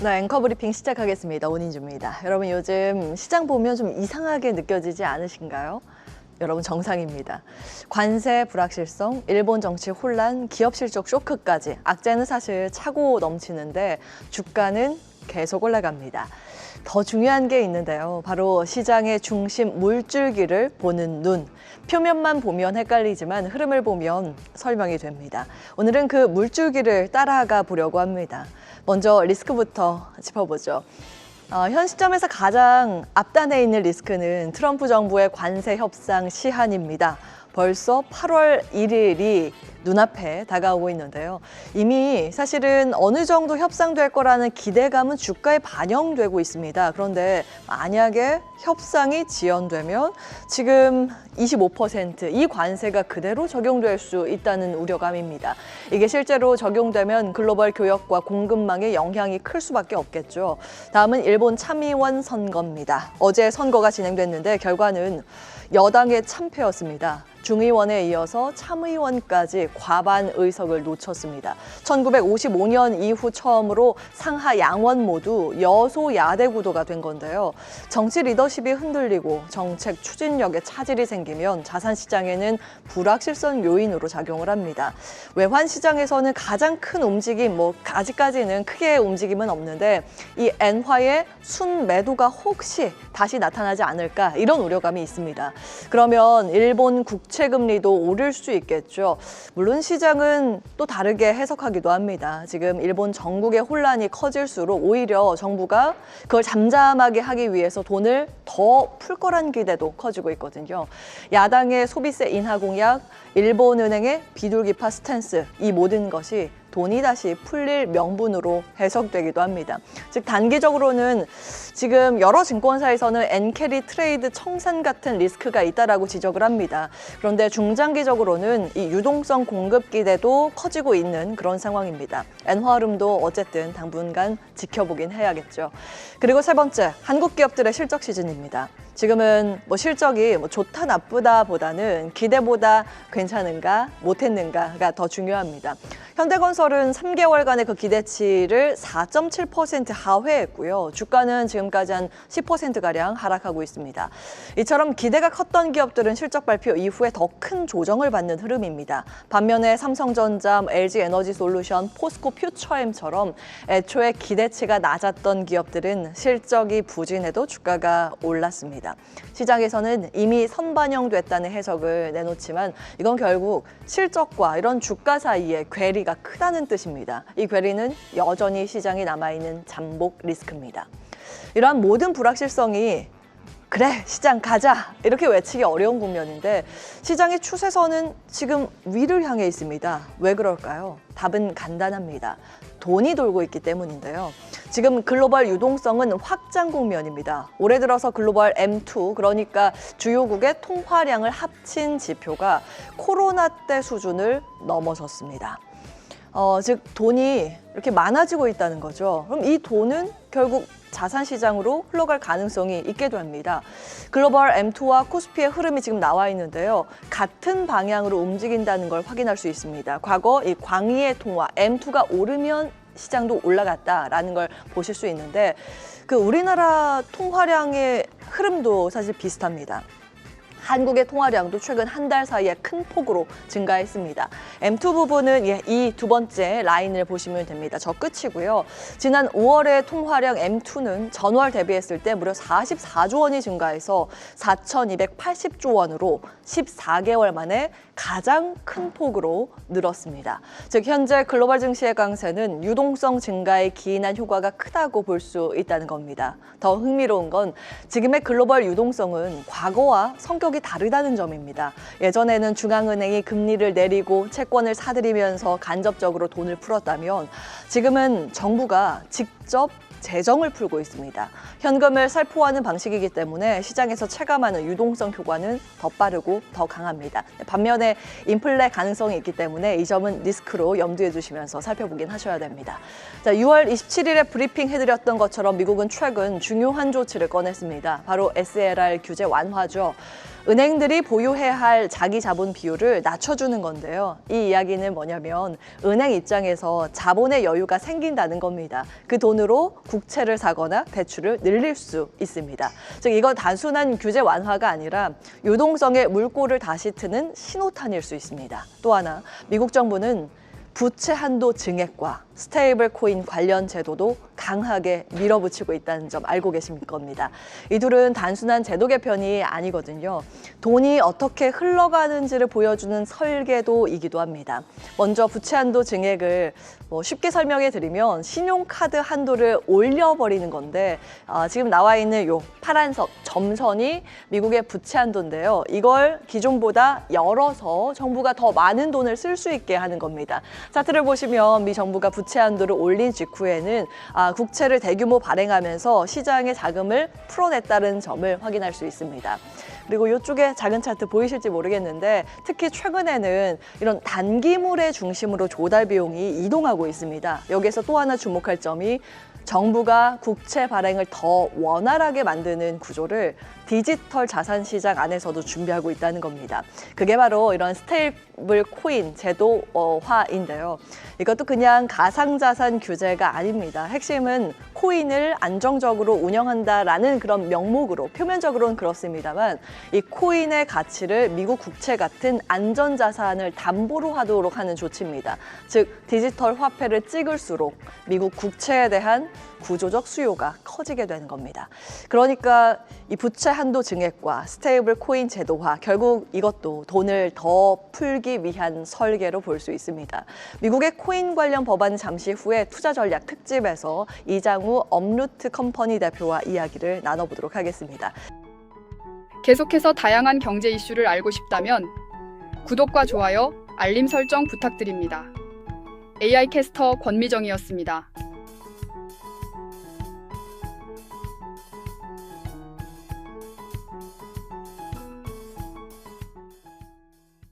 네, 앵커 브리핑 시작하겠습니다. 오인주입니다. 여러분 요즘 시장 보면 좀 이상하게 느껴지지 않으신가요? 여러분 정상입니다. 관세 불확실성, 일본 정치 혼란, 기업 실적 쇼크까지 악재는 사실 차고 넘치는데 주가는 계속 올라갑니다. 더 중요한 게 있는데요. 바로 시장의 중심 물줄기를 보는 눈. 표면만 보면 헷갈리지만 흐름을 보면 설명이 됩니다. 오늘은 그 물줄기를 따라가 보려고 합니다. 먼저 리스크부터 짚어보죠. 현 시점에서 가장 앞단에 있는 리스크는 트럼프 정부의 관세 협상 시한입니다. 벌써 8월 1일이 눈앞에 다가오고 있는데요. 이미 사실은 어느 정도 협상될 거라는 기대감은 주가에 반영되고 있습니다. 그런데 만약에 협상이 지연되면 지금 25%이 관세가 그대로 적용될 수 있다는 우려감입니다. 이게 실제로 적용되면 글로벌 교역과 공급망에 영향이 클 수밖에 없겠죠. 다음은 일본 참의원 선거입니다. 어제 선거가 진행됐는데 결과는 여당의 참패였습니다. 중의원에 이어서 참의원까지 과반 의석을 놓쳤습니다. 1955년 이후 처음으로 상하 양원 모두 여소야대 구도가 된 건데요. 정치 리더십이 흔들리고 정책 추진력에 차질이 생기면 자산시장에는 불확실성 요인으로 작용을 합니다. 외환시장에서는 가장 큰 움직임, 아직까지는 크게 움직임은 없는데 이 엔화의 순매도가 혹시 다시 나타나지 않을까 이런 우려감이 있습니다. 그러면 일본 국채금리도 오를 수 있겠죠. 물론 시장은 또 다르게 해석하기도 합니다. 지금 일본 전국의 혼란이 커질수록 오히려 정부가 그걸 잠잠하게 하기 위해서 돈을 더 풀 거란 기대도 커지고 있거든요. 야당의 소비세 인하 공약, 일본은행의 비둘기파 스탠스, 이 모든 것이 돈이 다시 풀릴 명분으로 해석되기도 합니다. 즉 단기적으로는 지금 여러 증권사에서는 엔캐리 트레이드 청산 같은 리스크가 있다라고 지적을 합니다. 그런데 중장기적으로는 이 유동성 공급 기대도 커지고 있는 그런 상황입니다. 엔화 흐름도 어쨌든 당분간 지켜보긴 해야겠죠. 그리고 세 번째, 한국 기업들의 실적 시즌입니다. 지금은 실적이 좋다 나쁘다 보다는 기대보다 괜찮은가 못했는가가 더 중요합니다. 현대건설은 3개월간의 그 기대치를 4.7% 하회했고요. 주가는 지금까지 한 10%가량 하락하고 있습니다. 이처럼 기대가 컸던 기업들은 실적 발표 이후에 더 큰 조정을 받는 흐름입니다. 반면에 삼성전자, LG에너지솔루션, 포스코퓨처엠처럼 애초에 기대치가 낮았던 기업들은 실적이 부진해도 주가가 올랐습니다. 시장에서는 이미 선반영됐다는 해석을 내놓지만 이건 결국 실적과 이런 주가 사이에 괴리가 크다는 뜻입니다. 이 괴리는 여전히 시장에 남아있는 잠복 리스크입니다. 이러한 모든 불확실성이 그래 시장 가자 이렇게 외치기 어려운 국면인데 시장의 추세선은 지금 위를 향해 있습니다. 왜 그럴까요? 답은 간단합니다. 돈이 돌고 있기 때문인데요. 지금 글로벌 유동성은 확장 국면입니다. 올해 들어서 글로벌 M2, 그러니까 주요국의 통화량을 합친 지표가 코로나 때 수준을 넘어섰습니다. 즉 돈이 이렇게 많아지고 있다는 거죠. 그럼 이 돈은 결국 자산시장으로 흘러갈 가능성이 있게 됩니다. 글로벌 M2와 코스피의 흐름이 지금 나와 있는데요. 같은 방향으로 움직인다는 걸 확인할 수 있습니다. 과거 이 광의의 통화 M2가 오르면 시장도 올라갔다라는 걸 보실 수 있는데 그 우리나라 통화량의 흐름도 사실 비슷합니다. 한국의 통화량도 최근 한 달 사이에 큰 폭으로 증가했습니다. M2 부분은 이 두 번째 라인을 보시면 됩니다. 저 끝이고요. 지난 5월의 통화량 M2는 전월 대비했을 때 무려 44조 원이 증가해서 4,280조 원으로 14개월 만에 가장 큰 폭으로 늘었습니다. 즉 현재 글로벌 증시의 강세는 유동성 증가에 기인한 효과가 크다고 볼 수 있다는 겁니다. 더 흥미로운 건 지금의 글로벌 유동성은 과거와 성격이 다르다는 점입니다. 예전에는 중앙은행이 금리를 내리고 채권을 사들이면서 간접적으로 돈을 풀었다면 지금은 정부가 직접 재정을 풀고 있습니다. 현금을 살포하는 방식이기 때문에 시장에서 체감하는 유동성 효과는 더 빠르고 더 강합니다. 반면에 인플레 가능성이 있기 때문에 이 점은 리스크로 염두에 두시면서 살펴보긴 하셔야 됩니다. 자, 6월 27일에 브리핑 해드렸던 것처럼 미국은 최근 중요한 조치를 꺼냈습니다. 바로 SLR 규제 완화죠. 은행들이 보유해야 할 자기 자본 비율을 낮춰주는 건데요. 이 이야기는 뭐냐면 은행 입장에서 자본의 여유가 생긴다는 겁니다. 그 돈으로 국채를 사거나 대출을 늘릴 수 있습니다. 즉 이건 단순한 규제 완화가 아니라 유동성의 물꼬를 다시 트는 신호탄일 수 있습니다. 또 하나, 미국 정부는 부채 한도 증액과 스테이블 코인 관련 제도도 강하게 밀어붙이고 있다는 점 알고 계실 겁니다. 이 둘은 단순한 제도 개편이 아니거든요. 돈이 어떻게 흘러가는지를 보여주는 설계도이기도 합니다. 먼저 부채 한도 증액을 쉽게 설명해 드리면 신용카드 한도를 올려버리는 건데 지금 나와 있는 요 파란색 점선이 미국의 부채 한도인데요. 이걸 기존보다 열어서 정부가 더 많은 돈을 쓸 수 있게 하는 겁니다. 차트를 보시면 미 정부가 부채 한도를 올린 직후에는 국채를 대규모 발행하면서 시장의 자금을 풀어냈다는 점을 확인할 수 있습니다. 그리고 이쪽에 작은 차트 보이실지 모르겠는데 특히 최근에는 이런 단기물의 중심으로 조달 비용이 이동하고 있습니다. 여기서 또 하나 주목할 점이 정부가 국채 발행을 더 원활하게 만드는 구조를 디지털 자산 시장 안에서도 준비하고 있다는 겁니다. 그게 바로 이런 스테이블 코인 제도화인데요. 이것도 그냥 가상자산 규제가 아닙니다. 핵심은 코인을 안정적으로 운영한다라는 그런 명목으로 표면적으로는 그렇습니다만 이 코인의 가치를 미국 국채 같은 안전자산을 담보로 하도록 하는 조치입니다. 즉 디지털 화폐를 찍을수록 미국 국채에 대한 구조적 수요가 커지게 되는 겁니다. 그러니까 이 부채 한도 증액과 스테이블 코인 제도화, 결국 이것도 돈을 더 풀기 위한 설계로 볼 수 있습니다. 미국의 코인 관련 법안 잠시 후에 투자 전략 특집에서 이장우 업루트 컴퍼니 대표와 이야기를 나눠보도록 하겠습니다. 계속해서 다양한 경제 이슈를 알고 싶다면 구독과 좋아요, 알림 설정 부탁드립니다. AI 캐스터 권미정이었습니다.